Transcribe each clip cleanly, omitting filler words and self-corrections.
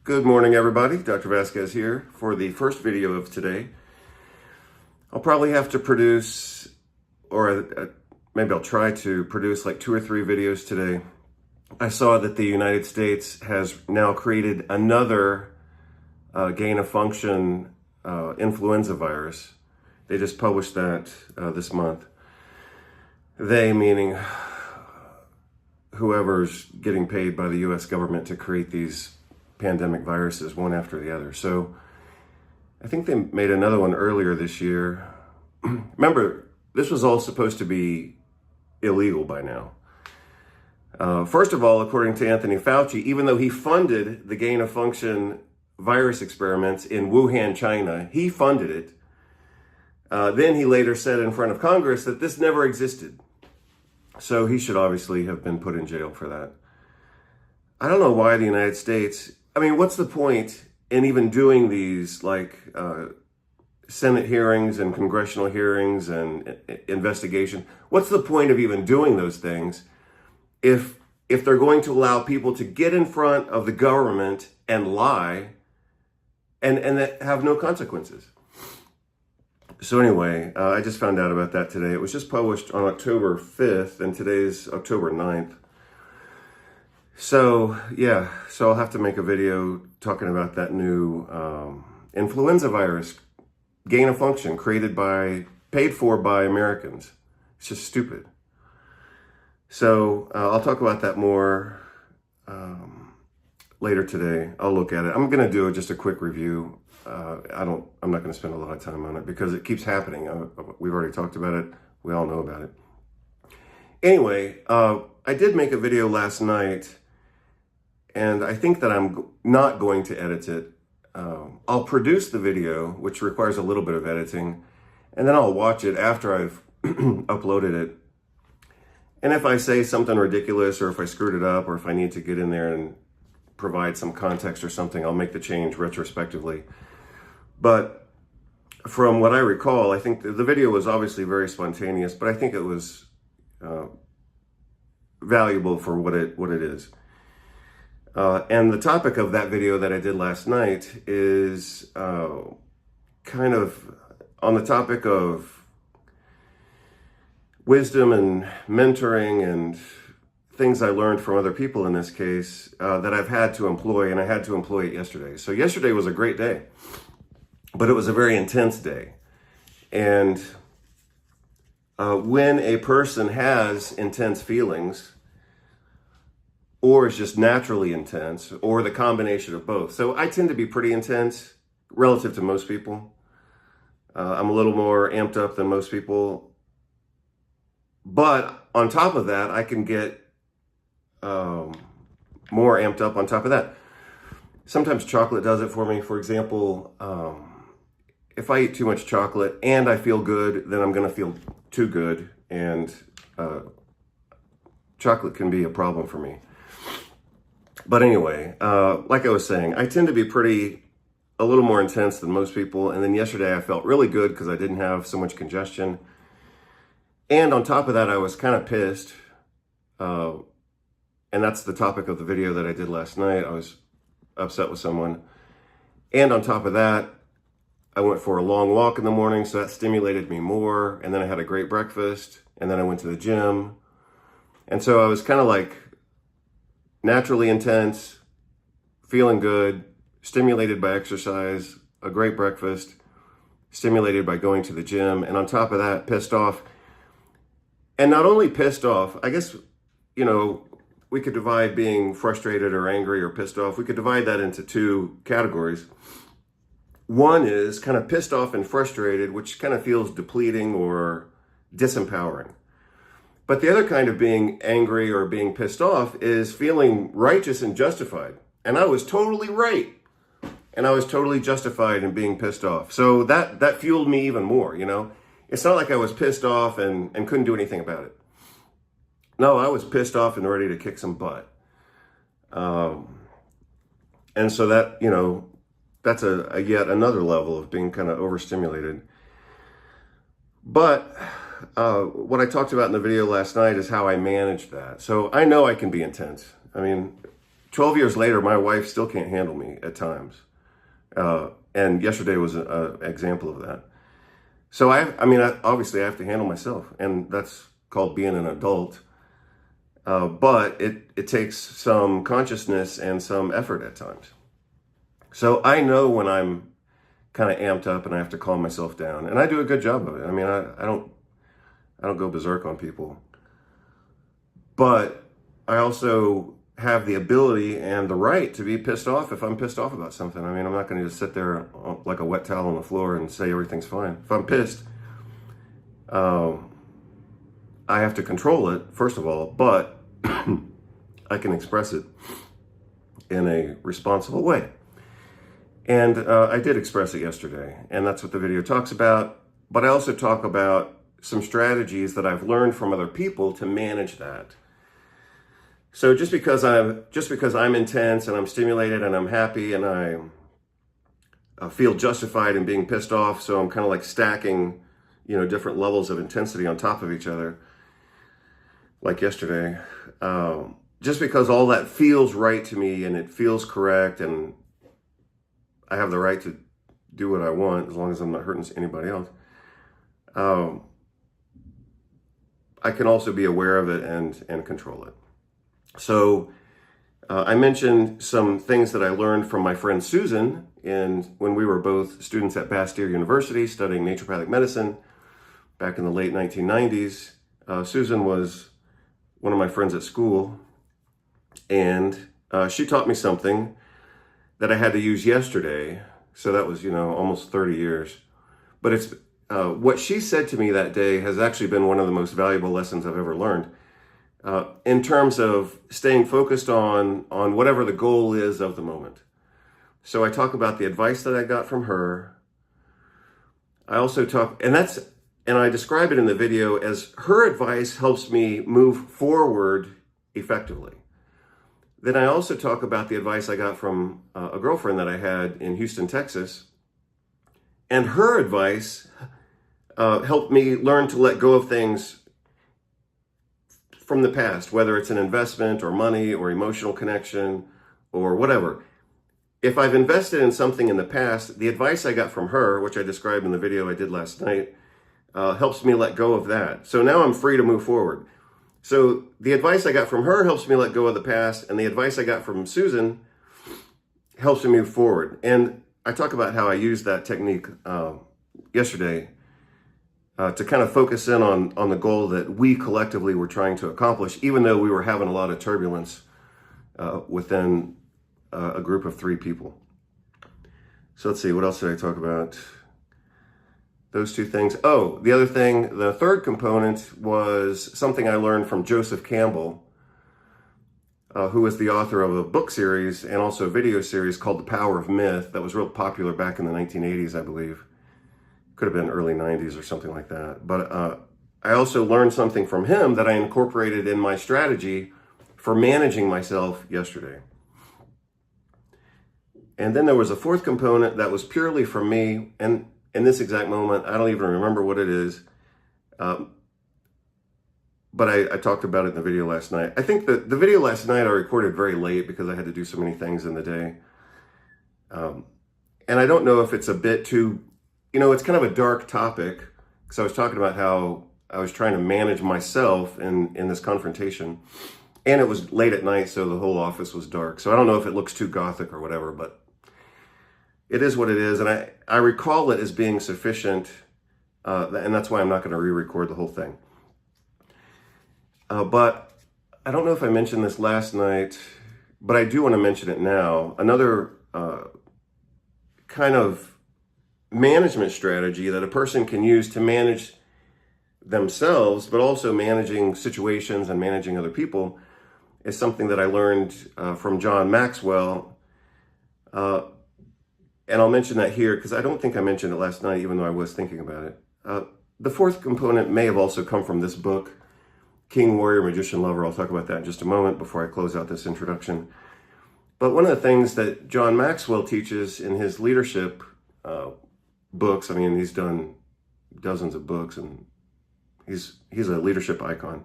Good morning, everybody. Dr. Vasquez here for the first video of today. I'll probably have to produce, or maybe I'll try to produce like 2 or 3 videos today. I saw that the United States has now created another gain-of-function influenza virus. They just published that this month. They, meaning whoever's getting paid by the U.S. government to create these pandemic viruses one after the other. So I think they made another one earlier this year. Remember, this was all supposed to be illegal by now. First of all, according to Anthony Fauci, even though he funded the gain-of-function virus experiments in Wuhan, China, he funded it. Then he later said in front of Congress that this never existed. So he should obviously have been put in jail for that. I don't know why the United States, I mean, what's the point in even doing these like Senate hearings and congressional hearings and investigation? What's the point of even doing those things if they're going to allow people to get in front of the government and lie and that have no consequences? So anyway, I just found out about that today. It was just published on October 5th, and today's October 9th. So, yeah, so I'll have to make a video talking about that new influenza virus, gain of function, paid for by Americans. It's just stupid. So I'll talk about that more later today. I'll look at it. I'm going to do just a quick review. I'm not going to spend a lot of time on it because it keeps happening. We've already talked about it. We all know about it. Anyway, I did make a video last night, and I think that I'm not going to edit it. I'll produce the video, which requires a little bit of editing, and then I'll watch it after I've uploaded it. And if I say something ridiculous, or if I screwed it up, or if I need to get in there and provide some context or something, I'll make the change retrospectively. But from what I recall, I think the video was obviously very spontaneous, but I think it was valuable for what it is. And the topic of that video that I did last night is kind of on the topic of wisdom and mentoring and things I learned from other people in this case that I've had to employ, and I had to employ it yesterday. So yesterday was a great day, but it was a very intense day. And when a person has intense feelings, or is just naturally intense, or the combination of both. So I tend to be pretty intense relative to most people. I'm a little more amped up than most people. But on top of that, I can get more amped up on top of that. Sometimes chocolate does it for me. For example, if I eat too much chocolate and I feel good, then I'm going to feel too good. And chocolate can be a problem for me. But anyway, like I was saying, I tend to be a little more intense than most people. And then yesterday I felt really good because I didn't have so much congestion. And on top of that, I was kind of pissed. And that's the topic of the video that I did last night. I was upset with someone. And on top of that, I went for a long walk in the morning, so that stimulated me more. And then I had a great breakfast. And then I went to the gym. And so I was kind of like naturally intense, feeling good, stimulated by exercise, a great breakfast, stimulated by going to the gym, and on top of that, pissed off. And not only pissed off, I guess, we could divide being frustrated or angry or pissed off. We could divide that into 2 categories. One is kind of pissed off and frustrated, which kind of feels depleting or disempowering. But the other kind of being angry or being pissed off is feeling righteous and justified. And I was totally right. And I was totally justified in being pissed off. So that fueled me even more, It's not like I was pissed off and couldn't do anything about it. No, I was pissed off and ready to kick some butt. And so that, that's a yet another level of being kind of overstimulated. But what I talked about in the video last night is how I managed that. So I know I can be intense. I mean, 12 years later, my wife still can't handle me at times. And yesterday was an example of that. So obviously I have to handle myself, and that's called being an adult. But it takes some consciousness and some effort at times. So I know when I'm kind of amped up and I have to calm myself down, and I do a good job of it. I mean, I don't go berserk on people, but I also have the ability and the right to be pissed off if I'm pissed off about something. I mean, I'm not going to just sit there like a wet towel on the floor and say everything's fine. If I'm pissed, I have to control it, first of all, but I can express it in a responsible way. And I did express it yesterday, and that's what the video talks about. But I also talk about some strategies that I've learned from other people to manage that. So just because I'm intense and I'm stimulated and I'm happy and I feel justified in being pissed off, so I'm kind of like stacking, different levels of intensity on top of each other, like yesterday. Just because all that feels right to me and it feels correct, and I have the right to do what I want as long as I'm not hurting anybody else. I can also be aware of it and control it. So I mentioned some things that I learned from my friend Susan when we were both students at Bastyr University studying naturopathic medicine back in the late 1990s. Susan was one of my friends at school, and she taught me something that I had to use yesterday. So that was, almost 30 years. But it's what she said to me that day has actually been one of the most valuable lessons I've ever learned. In terms of staying focused on whatever the goal is of the moment. So I talk about the advice that I got from her. I also talk, and I describe it in the video as her advice helps me move forward effectively. Then I also talk about the advice I got from a girlfriend that I had in Houston, Texas. And her advice helped me learn to let go of things from the past, whether it's an investment or money or emotional connection or whatever. If I've invested in something in the past, the advice I got from her, which I described in the video I did last night, helps me let go of that. So now I'm free to move forward. So the advice I got from her helps me let go of the past, and the advice I got from Susan helps me move forward. And I talk about how I used that technique yesterday to kind of focus in on the goal that we collectively were trying to accomplish, even though we were having a lot of turbulence within a group of 3 people. So let's see, what else did I talk about? Those 2 things. Oh, the other thing, the third component was something I learned from Joseph Campbell, who was the author of a book series and also a video series called The Power of Myth that was real popular back in the 1980s, I believe. Could have been early 90s or something like that. But I also learned something from him that I incorporated in my strategy for managing myself yesterday. And then there was a 4th component that was purely from me. And in this exact moment, I don't even remember what it is. But I talked about it in the video last night. I think the video last night I recorded very late because I had to do so many things in the day. And I don't know if it's a bit too... it's kind of a dark topic, because I was talking about how I was trying to manage myself in this confrontation, and it was late at night, so the whole office was dark. So I don't know if it looks too gothic or whatever, but it is what it is, and I recall it as being sufficient, and that's why I'm not going to re-record the whole thing. But I don't know if I mentioned this last night, but I do want to mention it now. Another kind of management strategy that a person can use to manage themselves, but also managing situations and managing other people, is something that I learned from John Maxwell. And I'll mention that here because I don't think I mentioned it last night, even though I was thinking about it. The 4th component may have also come from this book, King, Warrior, Magician, Lover. I'll talk about that in just a moment before I close out this introduction. But one of the things that John Maxwell teaches in his leadership books, I mean, he's done dozens of books and he's a leadership icon.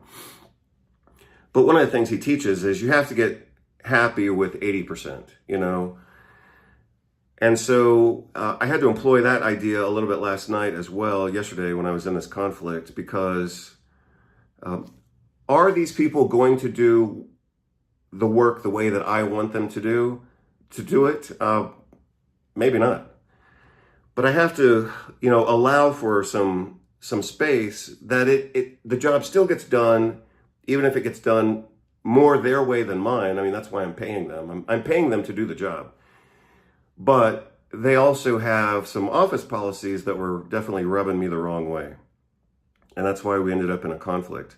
But one of the things he teaches is you have to get happy with 80%, you know? And so I had to employ that idea a little bit last night as well, yesterday when I was in this conflict, because are these people going to do the work the way that I want them to do it? Maybe not. But I have to, allow for some space that the job still gets done, even if it gets done more their way than mine. I mean, that's why I'm paying them. I'm paying them to do the job. But they also have some office policies that were definitely rubbing me the wrong way. And that's why we ended up in a conflict,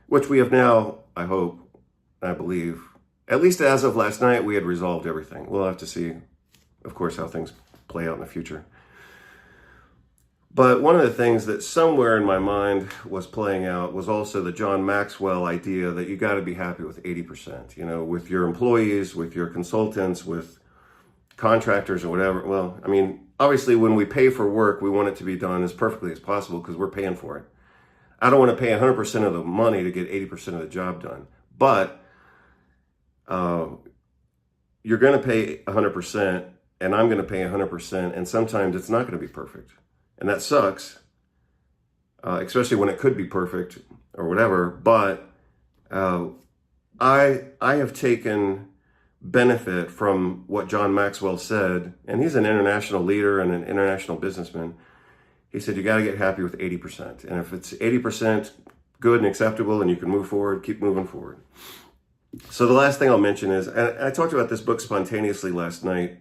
which we have now, I hope, I believe, at least as of last night, we had resolved everything. We'll have to see, of course, how things play out in the future. But one of the things that somewhere in my mind was playing out was also the John Maxwell idea that you got to be happy with 80%, with your employees, with your consultants, with contractors or whatever. Well, I mean, obviously when we pay for work, we want it to be done as perfectly as possible because we're paying for it. I don't want to pay 100% of the money to get 80% of the job done. But you're going to pay 100% and I'm going to pay 100%. And sometimes it's not going to be perfect. And that sucks, especially when it could be perfect or whatever. But I have taken benefit from what John Maxwell said, and he's an international leader and an international businessman. He said, you got to get happy with 80%. And if it's 80% good and acceptable and you can move forward, keep moving forward. So the last thing I'll mention is, and I talked about this book spontaneously last night,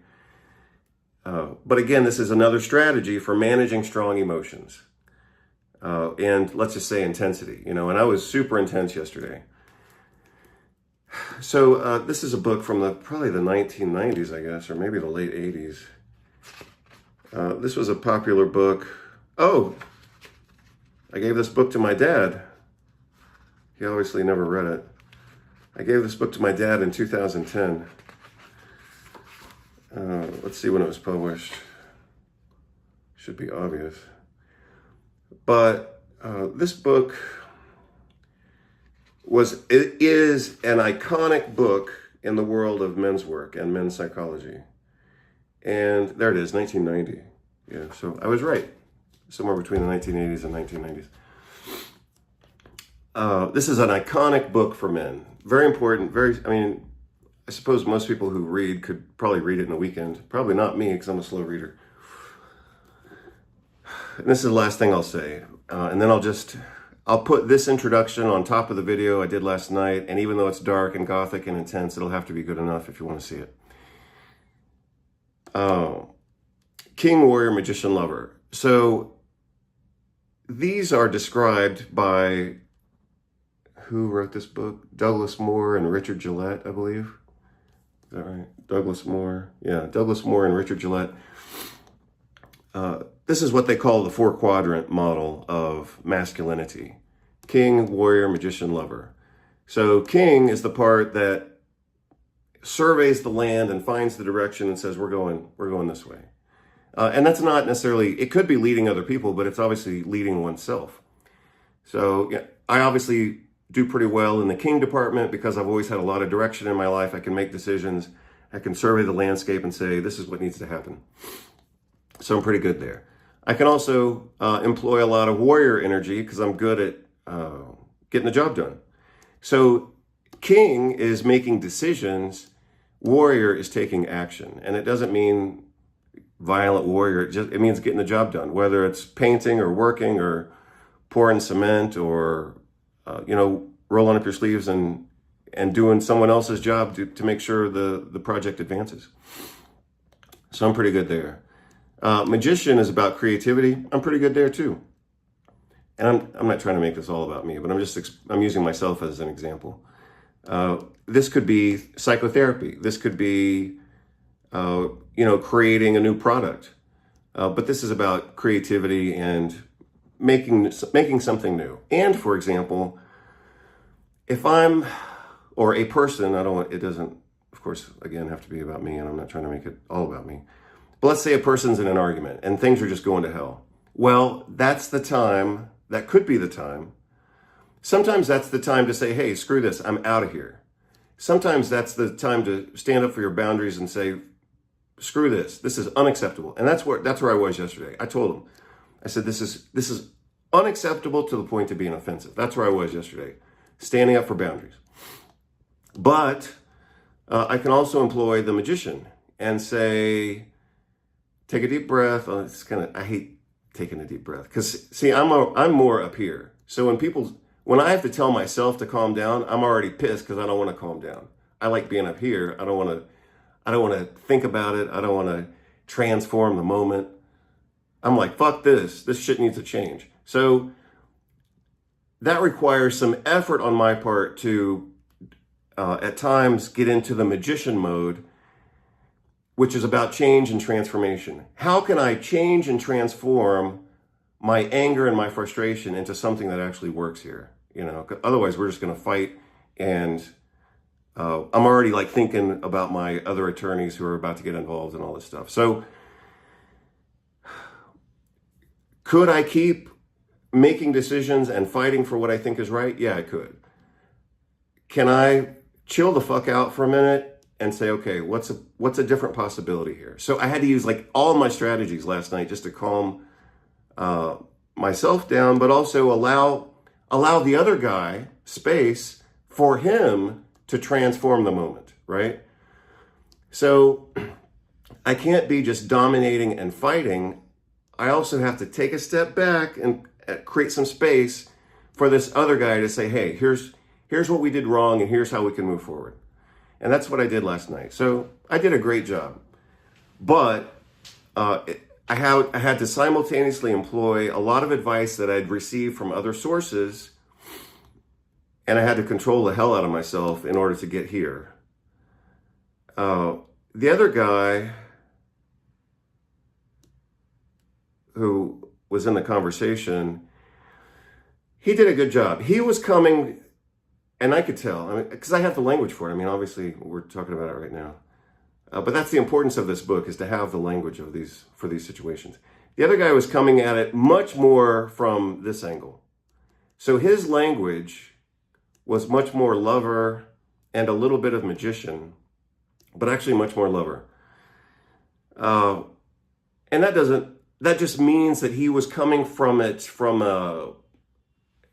but again, this is another strategy for managing strong emotions. And let's just say intensity, and I was super intense yesterday. So this is a book from probably the 1990s, I guess, or maybe the late 80s. This was a popular book. Oh, I gave this book to my dad. He obviously never read it. I gave this book to my dad in 2010. Let's see when it was published. Should be obvious. But this book is an iconic book in the world of men's work and men's psychology. And there it is, 1990. Yeah, so I was right. Somewhere between the 1980s and 1990s. This is an iconic book for men. Very important, I suppose most people who read could probably read it in a weekend. Probably not me, because I'm a slow reader. And this is the last thing I'll say. And then I'll put this introduction on top of the video I did last night. And even though it's dark and gothic and intense, it'll have to be good enough if you want to see it. King, warrior, magician, lover. So these are described by, who wrote this book? Douglas Moore and Richard Gillette, I believe. Is that right? Douglas Moore. Yeah, Douglas Moore and Richard Gillette. This is what they call the 4-quadrant model of masculinity. King, warrior, magician, lover. So king is the part that surveys the land and finds the direction and says, we're going this way. And that's not necessarily, it could be leading other people, but it's obviously leading oneself. So yeah, I obviously do pretty well in the king department because I've always had a lot of direction in my life. I can make decisions. I can survey the landscape and say, this is what needs to happen. So I'm pretty good there. I can also employ a lot of warrior energy because I'm good at getting the job done. So king is making decisions. Warrior is taking action. And it doesn't mean violent warrior. It means getting the job done, whether it's painting or working or pouring cement or rolling up your sleeves and doing someone else's job to make sure the project advances. So I'm pretty good there. Magician is about creativity. I'm pretty good there too. And I'm not trying to make this all about me, but I'm using myself as an example. This could be psychotherapy. This could be, creating a new product. But this is about creativity and making something new. And for example, if I'm, or a person, it doesn't, of course, again, have to be about me, and I'm not trying to make it all about me. But let's say a person's in an argument and things are just going to hell. Well, that's the time, that could be the time. Sometimes that's the time to say, hey, screw this, I'm out of here. sometimes that's the time to stand up for your boundaries and say, screw this. This is unacceptable. And that's where I was yesterday. I told him, I said, this is unacceptable to the point of being offensive. That's where I was yesterday, standing up for boundaries. But I can also employ the magician and say, take a deep breath. I hate taking a deep breath because see, I'm more up here. So when I have to tell myself to calm down, I'm already pissed because I don't want to calm down. I like being up here. I don't want to think about it. I don't want to transform the moment. I'm like, fuck this. This shit needs to change. So that requires some effort on my part to, at times, get into the magician mode, which is about change and transformation. How can I change and transform my anger and my frustration into something that actually works here? Otherwise we're just going to fight. And I'm already like thinking about my other attorneys who are about to get involved in all this stuff. So could I keep making decisions and fighting for what I think is right? Yeah, I could. Can I chill the fuck out for a minute and say, okay, what's a different possibility here? So I had to use like all my strategies last night just to calm myself down, but also allow the other guy space for him to transform the moment, right? So I can't be just dominating and fighting. I also have to take a step back and create some space for this other guy to say, hey, here's what we did wrong and here's how we can move forward. And that's what I did last night. So I did a great job. But I had to simultaneously employ a lot of advice that I'd received from other sources, and I had to control the hell out of myself in order to get here. The other guy who was in the conversation, he did a good job. He was coming, and I could tell, because I have the language for it. Obviously, we're talking about it right now. But that's the importance of this book, is to have the language for these situations. The other guy was coming at it much more from this angle. So his language was much more lover and a little bit of magician, but actually much more lover. And that just means that he was coming from it from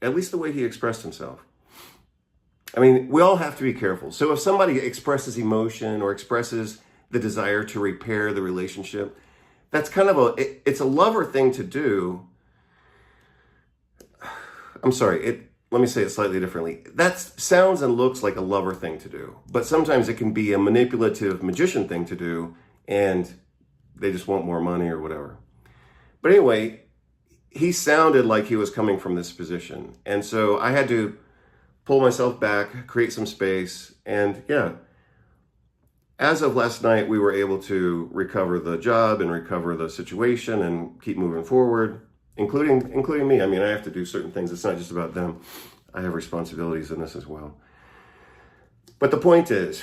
at least the way he expressed himself. We all have to be careful. So if somebody expresses emotion or expresses the desire to repair the relationship, that's kind of it's a lover thing to do. I'm sorry, let me say it slightly differently. That sounds and looks like a lover thing to do, but sometimes it can be a manipulative magician thing to do, and they just want more money or whatever. But anyway, he sounded like he was coming from this position. And so I had to pull myself back, create some space, and yeah, as of last night, we were able to recover the job and recover the situation and keep moving forward, including me. I have to do certain things. It's not just about them. I have responsibilities in this as well. But the point is,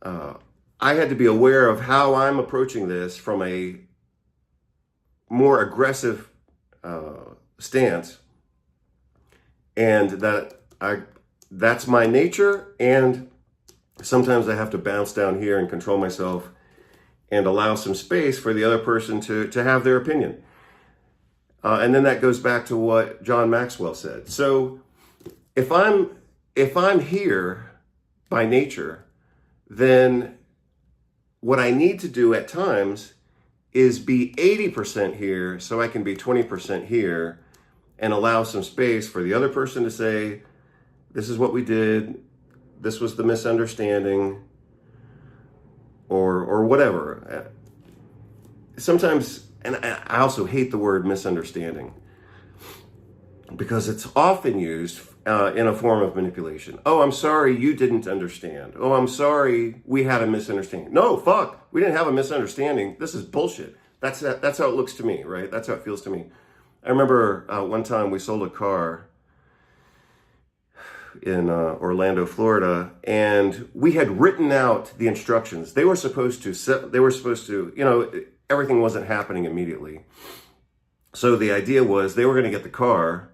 I had to be aware of how I'm approaching this from a more aggressive stance, and that's my nature, and sometimes I have to bounce down here and control myself and allow some space for the other person to have their opinion. And then that goes back to what John Maxwell said. So if I'm here by nature, then what I need to do at times is be 80% here so I can be 20% here and allow some space for the other person to say, this is what we did, this was the misunderstanding, or whatever. Sometimes, and I also hate the word misunderstanding because it's often used in a form of manipulation. Oh, I'm sorry you didn't understand. Oh, I'm sorry we had a misunderstanding. No, fuck, we didn't have a misunderstanding. This is bullshit. That's how it looks to me, right? That's how it feels to me. I remember one time we sold a car in Orlando, Florida, and we had written out the instructions. They were supposed to, everything wasn't happening immediately. So the idea was they were going to get the car,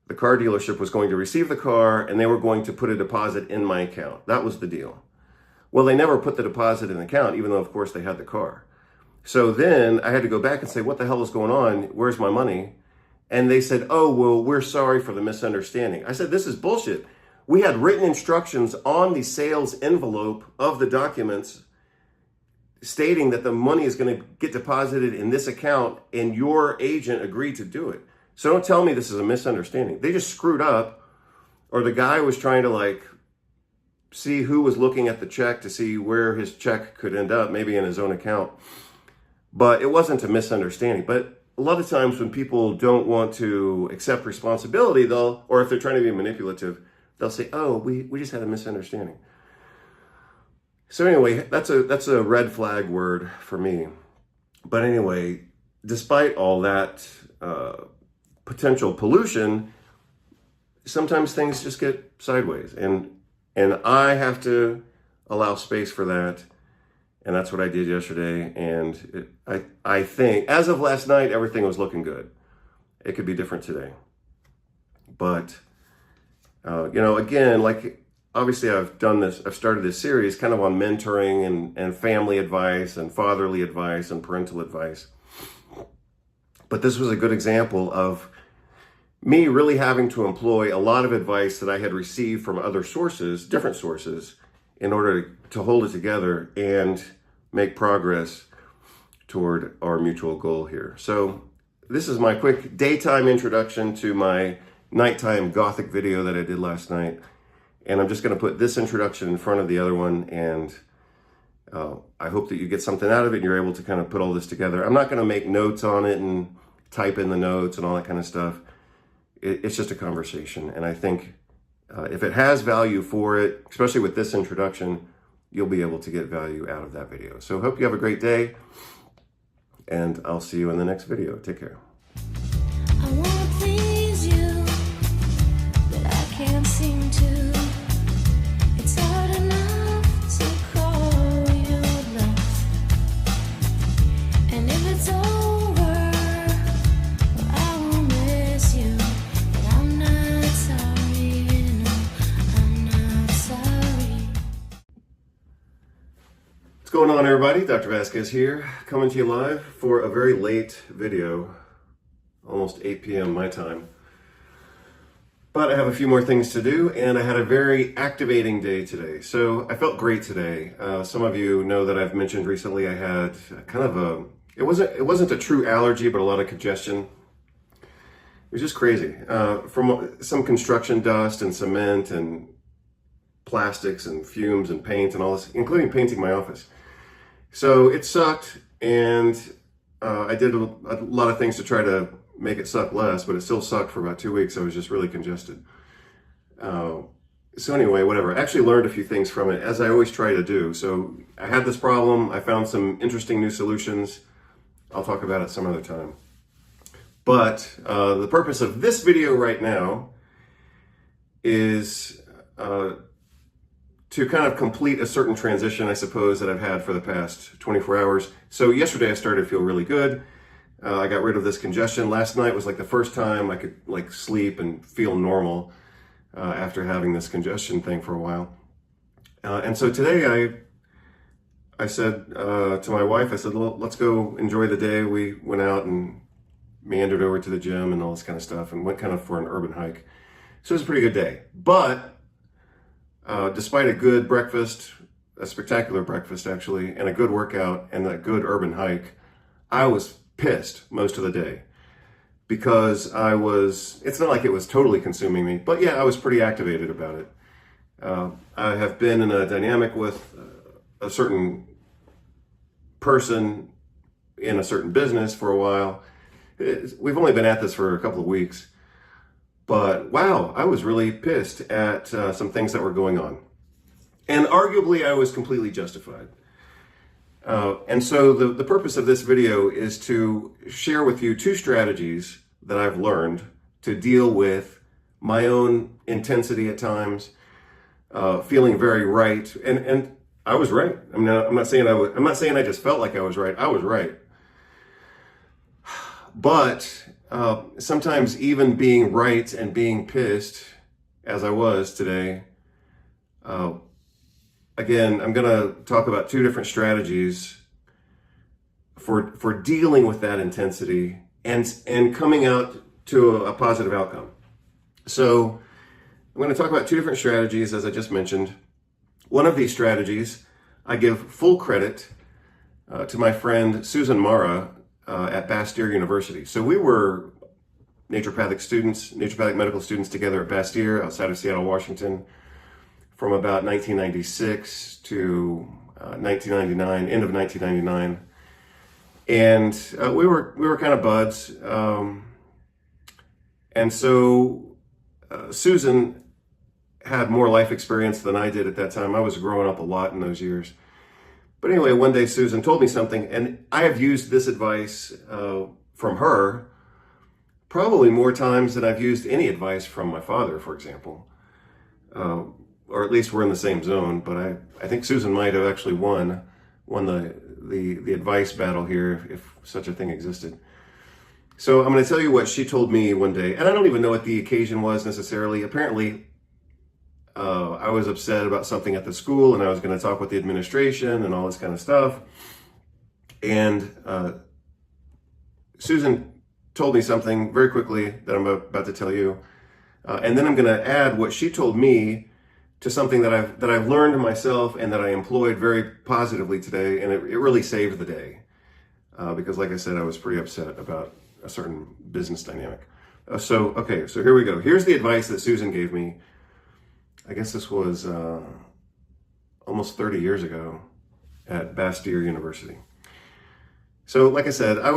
the car dealership was going to receive the car and they were going to put a deposit in my account. That was the deal. Well, they never put the deposit in the account, even though, of course, they had the car. So then I had to go back and say, what the hell is going on? Where's my money? And they said, oh, well, we're sorry for the misunderstanding. I said, this is bullshit. We had written instructions on the sales envelope of the documents stating that the money is going to get deposited in this account, and your agent agreed to do it. So don't tell me this is a misunderstanding. They just screwed up, or the guy was trying to see who was looking at the check to see where his check could end up, maybe in his own account. But it wasn't a misunderstanding. But a lot of times when people don't want to accept responsibility, or if they're trying to be manipulative, they'll say, oh, we just had a misunderstanding. So anyway, that's a red flag word for me. But anyway, despite all that potential pollution, sometimes things just get sideways, and I have to allow space for that, and that's what I did yesterday. And I think as of last night, everything was looking good. It could be different today, but again, obviously I've started this series kind of on mentoring and family advice and fatherly advice and parental advice. But this was a good example of me really having to employ a lot of advice that I had received from other sources, different sources, in order to hold it together and make progress toward our mutual goal here. So this is my quick daytime introduction to my nighttime Gothic video that I did last night. And I'm just going to put this introduction in front of the other one, and I hope that you get something out of it and you're able to kind of put all this together. I'm not going to make notes on it and type in the notes and all that kind of stuff. It's just a conversation. And I think if it has value for it, especially with this introduction, you'll be able to get value out of that video. So hope you have a great day, and I'll see you in the next video. Take care. I wanna please you, but I can't seem to. It's hard enough to call your bluff. And if it's over, well, I won't miss you. But I'm not sorry, no, I'm not sorry. What's going on, everybody? Dr. Vasquez here, coming to you live for a very late video, almost 8 p.m. my time. But I have a few more things to do, and I had a very activating day today. So I felt great today. Some of you know that I've mentioned recently I had kind of it wasn't a true allergy, but a lot of congestion. It was just crazy. From some construction dust and cement and plastics and fumes and paint and all this, including painting my office. So it sucked, and I did a lot of things to try to make it suck less, but it still sucked for about 2 weeks. I was just really congested. So anyway, whatever. I actually learned a few things from it, as I always try to do. So I had this problem. I found some interesting new solutions. I'll talk about it some other time. But the purpose of this video right now is to kind of complete a certain transition, I suppose, that I've had for the past 24 hours. So yesterday I started to feel really good. I got rid of this congestion. Last night was like the first time I could sleep and feel normal after having this congestion thing for a while. And so today I said to my wife, I said, well, let's go enjoy the day. We went out and meandered over to the gym and all this kind of stuff, and went kind of for an urban hike. So it was a pretty good day. But despite a good breakfast, a spectacular breakfast actually, and a good workout and a good urban hike, I was pissed most of the day because it's not like it was totally consuming me, but yeah, I was pretty activated about it. I have been in a dynamic with a certain person in a certain business for a while. We've only been at this for a couple of weeks, but wow, I was really pissed at some things that were going on. And arguably I was completely justified. And so the purpose of this video is to share with you 2 strategies that I've learned to deal with my own intensity at times, feeling very right. And I was right. I mean, I'm not saying I just felt like I was right. I was right. But sometimes even being right and being pissed, as I was today. Again, I'm going to talk about two different strategies for dealing with that intensity and coming out to a positive outcome. So I'm going to talk about two different strategies, as I just mentioned. One of these strategies, I give full credit to my friend Susan Mara at Bastyr University. So we were naturopathic medical students together at Bastyr outside of Seattle, Washington, from about 1996 to 1999, end of 1999. And we were kind of buds. And so Susan had more life experience than I did at that time. I was growing up a lot in those years. But anyway, one day Susan told me something, and I have used this advice from her probably more times than I've used any advice from my father, for example. Or at least we're in the same zone, but I think Susan might have actually won the advice battle here, if such a thing existed. So I'm going to tell you what she told me one day, and I don't even know what the occasion was necessarily. Apparently, I was upset about something at the school, and I was going to talk with the administration and all this kind of stuff. And Susan told me something very quickly that I'm about to tell you, and then I'm going to add what she told me to something that I've learned myself and that I employed very positively today, and it really saved the day. Because like I said, I was pretty upset about a certain business dynamic. So here we go. Here's the advice that Susan gave me. I guess this was almost 30 years ago at Bastyr University. So like I said, I